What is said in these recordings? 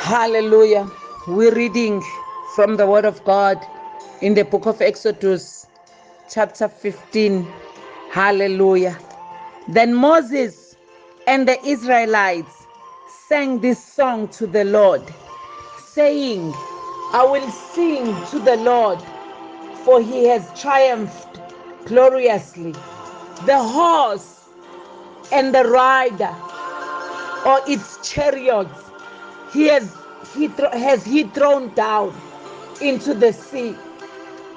Hallelujah. We're reading from the Word of God in the book of Exodus, chapter 15. Hallelujah. Then Moses and the Israelites sang this song to the Lord, saying, I will sing to the Lord, for he has triumphed gloriously. The horse and the rider, or its chariots, has he thrown down into the sea.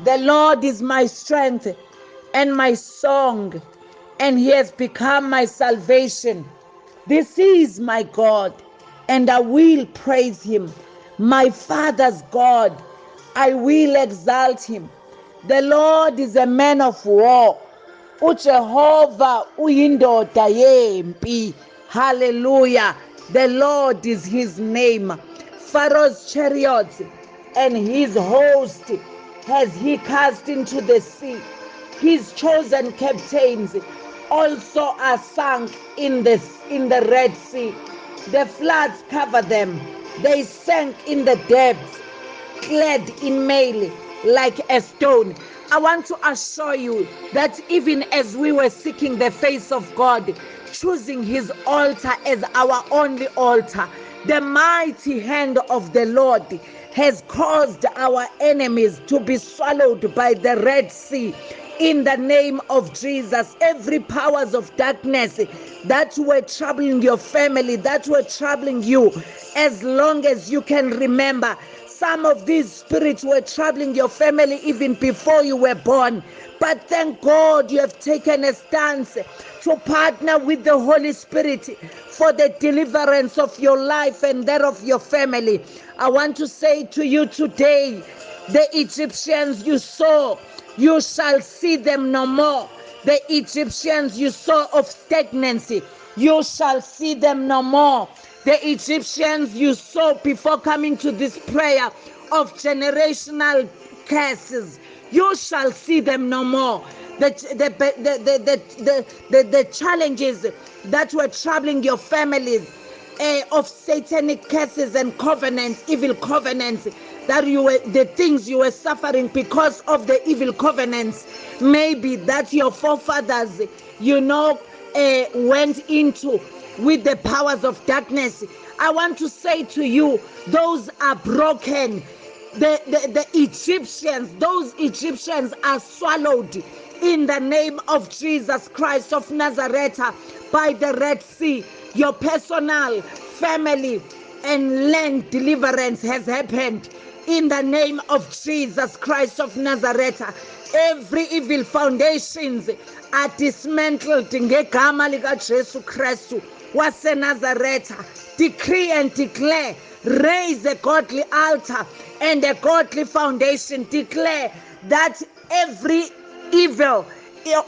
The Lord is my strength and my song, and he has become my salvation. This is my God, and I will praise him. My Father's God, I will exalt him. The Lord is a man of war. UJehova uyindoda yempi. Hallelujah. The Lord is his name. Pharaoh's chariots and his host has he cast into the sea. His chosen captains also are sunk in the Red Sea. The floods cover them. They sank in the depths, clad in mail like a stone. I want to assure you that even as we were seeking the face of God, choosing his altar as our only altar, the mighty hand of the Lord has caused our enemies to be swallowed by the Red Sea. In the name of Jesus, every powers of darkness that were troubling your family, that were troubling you, as long as you can remember, some of these spirits were troubling your family even before you were born. But thank God you have taken a stance to partner with the Holy Spirit for the deliverance of your life and that of your family. I want to say to you today, the Egyptians you saw, you shall see them no more. The Egyptians you saw of stagnancy, you shall see them no more. The Egyptians you saw before coming to this prayer of generational curses, you shall see them no more. The challenges that were troubling your families, of satanic curses and covenants, evil covenants, the things you were suffering because of the evil covenants, maybe that your forefathers, went into with the powers of darkness. I want to say to you, those are broken. The Egyptians, those Egyptians are swallowed in the name of Jesus Christ of Nazareth by the Red Sea. Your personal, family, and land deliverance has happened in the name of Jesus Christ of Nazareth. Every evil foundations are dismantled ngegama likaJesu Kristu waseNazaretha. Decree and declare, raise a godly altar and a godly foundation. Declare that every evil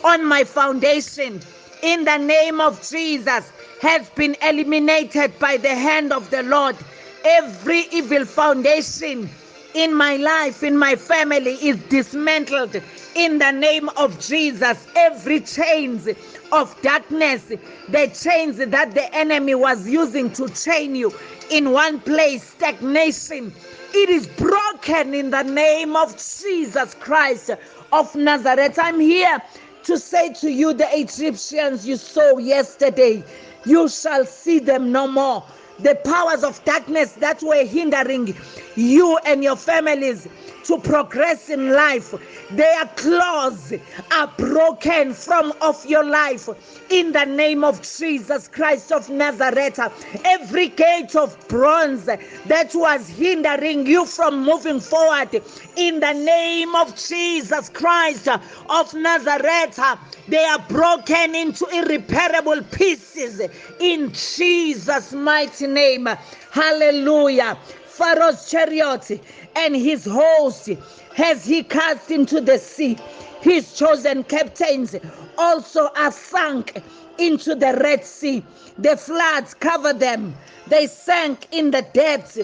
on my foundation, in the name of Jesus, has been eliminated by the hand of the Lord. Every evil foundation in my life, in my family, is dismantled in the name of Jesus. Every chains of darkness, the chains that the enemy was using to chain you in one place, stagnation, it is broken in the name of Jesus Christ of Nazareth. I'm here to say to you, the Egyptians you saw yesterday, you shall see them no more. The powers of darkness that were hindering you and your families to progress in life, their claws are broken from off your life in the name of Jesus Christ of Nazareth. Every gate of bronze that was hindering you from moving forward, in the name of Jesus Christ of Nazareth, they are broken into irreparable pieces in Jesus' mighty name. Hallelujah. Pharaoh's chariot and his host has he cast into the sea. His chosen captains also are sunk into the Red Sea. The floods covered them. They sank in the depths,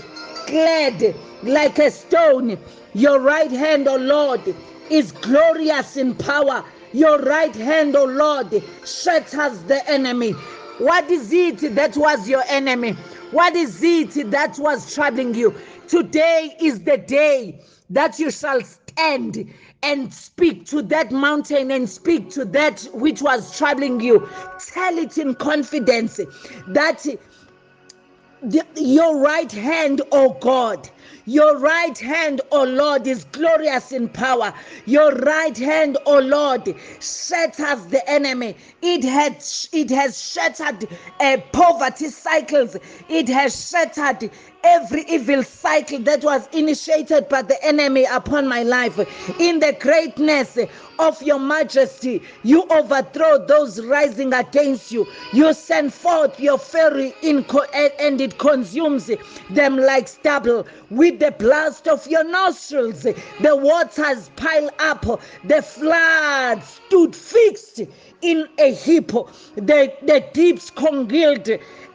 clad like a stone. Your right hand, O Lord, is glorious in power. Your right hand, O Lord, shatters the enemy. What is it that was your enemy? What is it that was troubling you? Today is the day that you shall stand and speak to that mountain and speak to that which was troubling you. Tell it in confidence that your right hand, oh God, your right hand, oh Lord, is glorious in power. Your right hand, oh Lord, shatters the enemy. It has shattered poverty cycles. It has shattered every evil cycle that was initiated by the enemy upon my life. In the greatness of your majesty, you overthrow those rising against you. You send forth your fury and it consumes them like stubble. With the blast of your nostrils, the waters pile up. The flood stood fixed in a heap. The deeps congealed,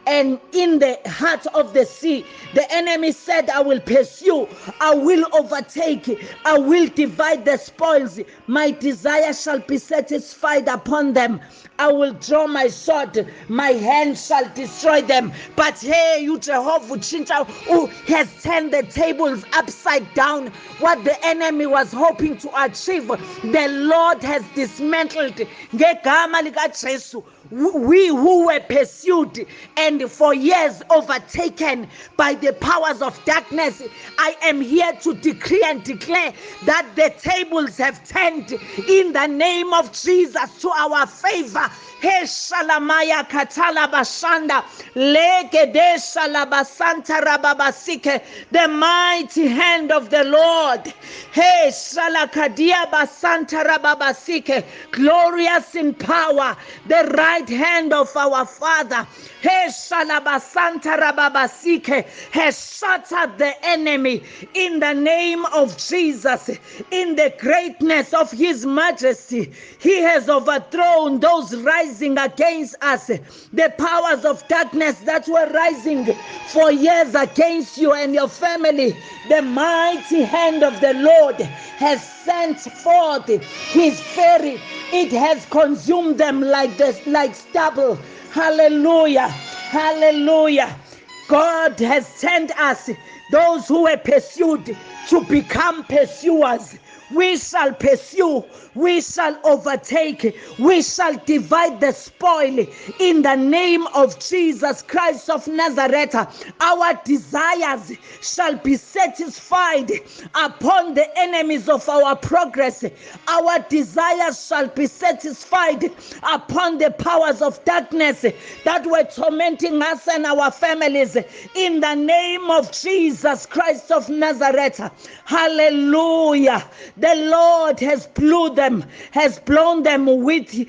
and in the heart of the sea, the enemy said, I will pursue, I will overtake, I will divide the spoils. My desire shall be satisfied upon them. I will draw my sword, my hand shall destroy them. But hey, you Jehovah Chincha, who has turned the tables upside down, what the enemy was hoping to achieve, the Lord has dismantled. Ngegama lika Jesu, we who were pursued and for years overtaken by the powers of darkness, I am here to decree and declare that the tables have turned in the name of Jesus to our favor. He shalamaya katala bashanda legede shalabasanta rababasike, the mighty hand of the Lord. He shalakadia basanta rababasike, glorious in power, the right hand of our Father. He shalabasanta rababasike has shattered the enemy in the name of Jesus. In the greatness of his majesty, he has overthrown those rising against us, the powers of darkness that were rising for years against you and your family. The mighty hand of the Lord has sent forth his fury. It has consumed them like stubble. Hallelujah, hallelujah. God has sent us, those who were pursued, to become pursuers. We shall pursue, we shall overtake, we shall divide the spoil in the name of Jesus Christ of Nazareth. Our desires shall be satisfied upon the enemies of our progress. Our desires shall be satisfied upon the powers of darkness that were tormenting us and our families in the name of Jesus Christ of Nazareth. Hallelujah. The Lord has blown them with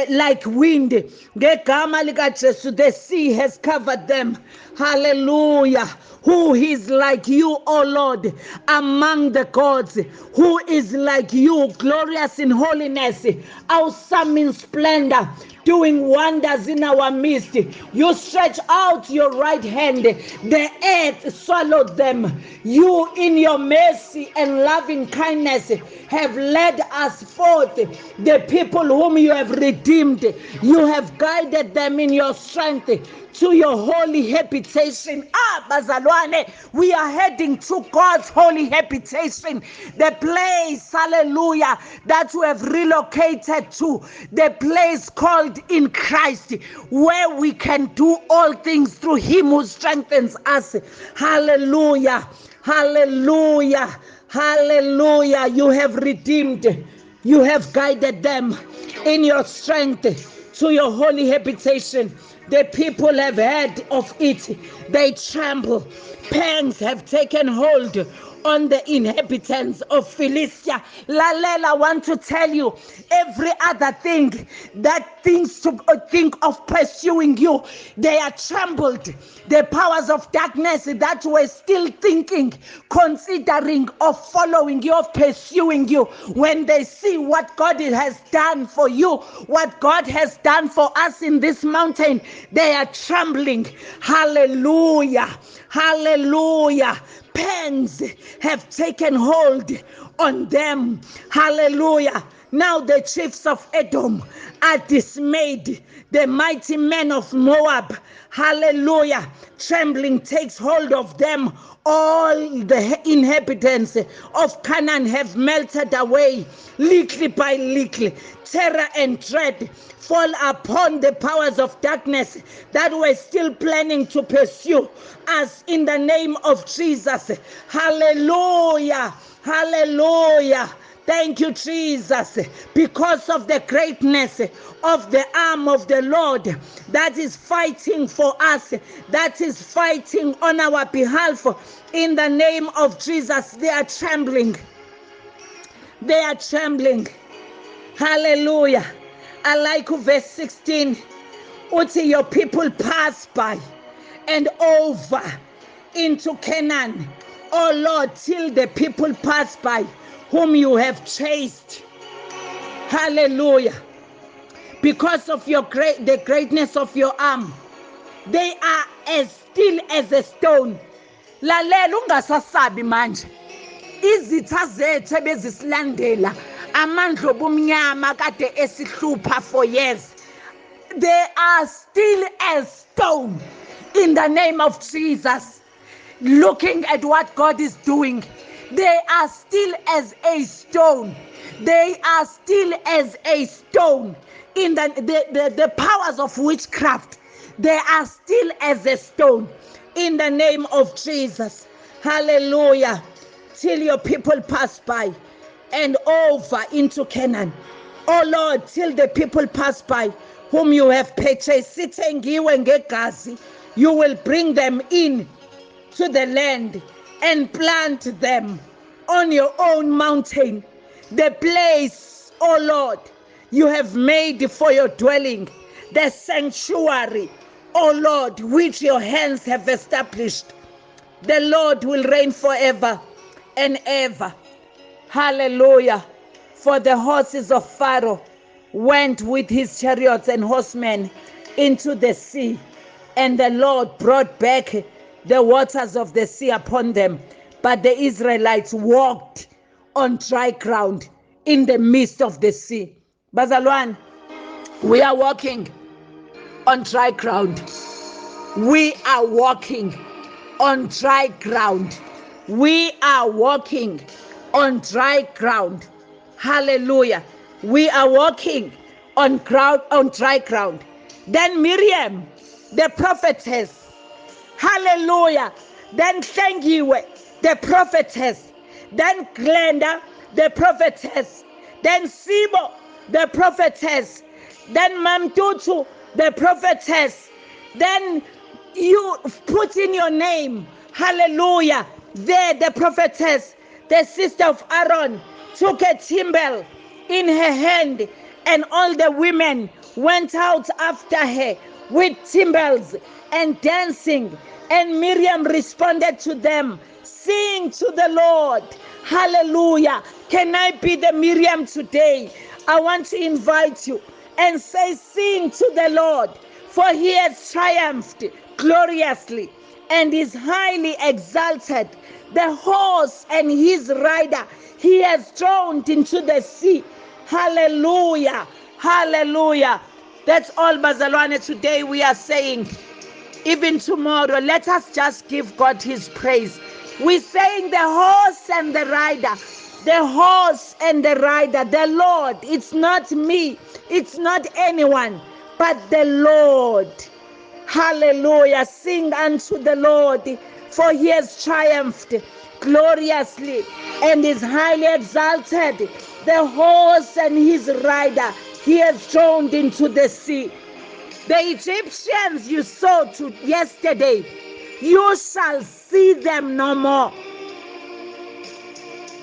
like wind. The sea has covered them. Hallelujah. Who is like you, O Lord, among the gods? Who is like you, glorious in holiness, awesome in splendor, doing wonders in our midst? You stretch out your right hand, the earth swallowed them. You in your mercy and loving kindness have led us forth, the people whom you have redeemed. You have guided them in your strength to your holy habitation. Bazalwane, we are heading to God's holy habitation, the place, hallelujah, that we have relocated to, the place called in Christ, where we can do all things through him who strengthens us. Hallelujah, hallelujah, hallelujah. You have redeemed, you have guided them in your strength to your holy habitation. The people have heard of it, they tremble. Pangs have taken hold on the inhabitants of Philistia. Lalela, I want to tell you, every other thing that thinks to think of pursuing you, they are trembled. The powers of darkness that were still thinking, considering of following you, of pursuing you, when they see what God has done for you, what God has done for us in this mountain, they are trembling. Hallelujah, hallelujah. Pangs have taken hold on them. Hallelujah. Now the chiefs of Edom are dismayed. The mighty men of Moab, hallelujah, trembling takes hold of them. All the inhabitants of Canaan have melted away, little by little. Terror and dread fall upon the powers of darkness that were still planning to pursue us in the name of Jesus. Hallelujah, hallelujah. Thank you, Jesus, because of the greatness of the arm of the Lord that is fighting for us, that is fighting on our behalf. In the name of Jesus, they are trembling. They are trembling. Hallelujah. I like verse 16. Until your people pass by and over into Canaan. Oh Lord, till the people pass by whom you have chased. Hallelujah. Because of your the greatness of your arm, they are as still as a stone. Lalela ungasasabi manje. Izitha zethu ebezisilandela amandla obumnyama kade esihlupha for years. They are still as stone in the name of Jesus. Looking at what God is doing, they are still as a stone. They are still as a stone. In the powers of witchcraft, they are still as a stone. In the name of Jesus. Hallelujah. Till your people pass by and over into Canaan. Oh Lord, till the people pass by whom you have purchased. Sithengiwe ngegazi, you will bring them in to the land and plant them on your own mountain, the place, oh Lord, you have made for your dwelling, the sanctuary, oh Lord, which your hands have established. The Lord will reign forever and ever. Hallelujah. For the horses of Pharaoh went with his chariots and horsemen into the sea, and the Lord brought back the waters of the sea upon them. But the Israelites walked on dry ground in the midst of the sea. Bazalwane, we are walking on dry ground. We are walking on dry ground. We are walking on dry ground. Hallelujah. We are walking on dry ground. Then Miriam, the prophetess, hallelujah. Then Hlengiwe, the prophetess. Then Glenda, the prophetess. Then Sibo, the prophetess. Then Mamtutu, the prophetess. Then you put in your name, hallelujah. There, the prophetess, the sister of Aaron, took a timbrel in her hand, and all the women went out after her with timbrels and dancing. And Miriam responded to them, sing to the Lord. Hallelujah. Can I be the Miriam today? I want to invite you and say, sing to the Lord, for he has triumphed gloriously and is highly exalted. The horse and his rider he has thrown into the sea. Hallelujah. Hallelujah. That's all, Bazalwane. Today we are saying, even tomorrow, let us just give God his praise. We're saying the horse and the rider, the horse and the rider, the Lord. It's not me, it's not anyone, but the Lord. Hallelujah. Sing unto the Lord, for he has triumphed gloriously and is highly exalted. The horse and his rider he has thrown into the sea. The Egyptians you saw yesterday, you shall see them no more.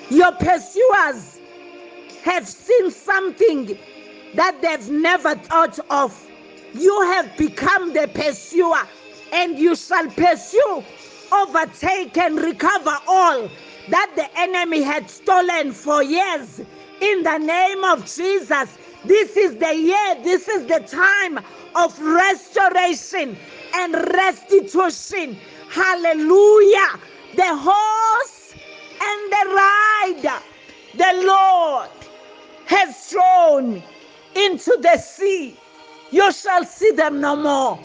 Your pursuers have seen something that they've never thought of. You have become the pursuer, and you shall pursue, overtake, and recover all that the enemy had stolen for years. In the name of Jesus, this is the year, this is the time of restoration and restitution. Hallelujah. The horse and the rider, the Lord has thrown into the sea, you shall see them no more.